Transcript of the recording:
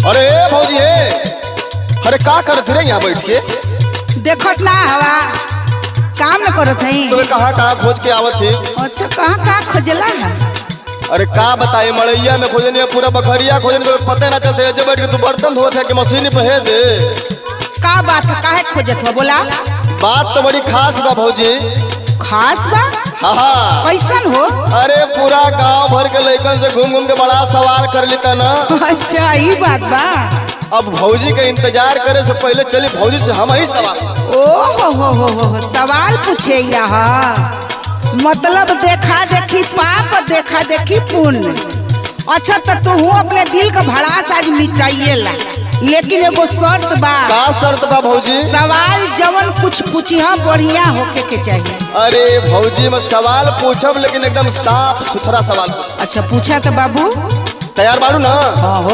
अरे भौजी अरे का करत रे यहाँ बैठ के? देखत ना हवा काम न करत है। तुम्हें कहाँ खोज के आवत है? अच्छा कहाँ खोजला है? अरे का बताए मड़ैया में खोजने पूरा बखरिया खोजने तो पता ना चलते। जब बैठ के तू बर्तन धोत है कि मशीन पे है दे। का बात है काहे खोजत हो बोला? बात तो बड़ी खास बा भौजी। खास बा? हाँ कैसन हो? अरे पूरा गांव भर के लड़कन से घूम घूम के बड़ा सवाल कर लेता ना। अच्छा ये बात बा। अब भौजी का इंतजार करे से पहले चली भौजी से हम ही सवाल। ओ हो सवाल पूछे यहाँ मतलब देखा देखी पाप देखा देखी पुण्य। अच्छा तो तू अपने दिल का भड़ास आज मिटाइए ला, लेकिन एगो शर्त बा। का शर्त बा भौजी? सवाल जवन कुछ पूछी बढ़िया होके के चाहिए। अरे भौजी मैं सवाल पूछब लेकिन एकदम साफ सुथरा सवाल। अच्छा पूछा तो बाबू तैयार बाड़ू ना? हाँ हो।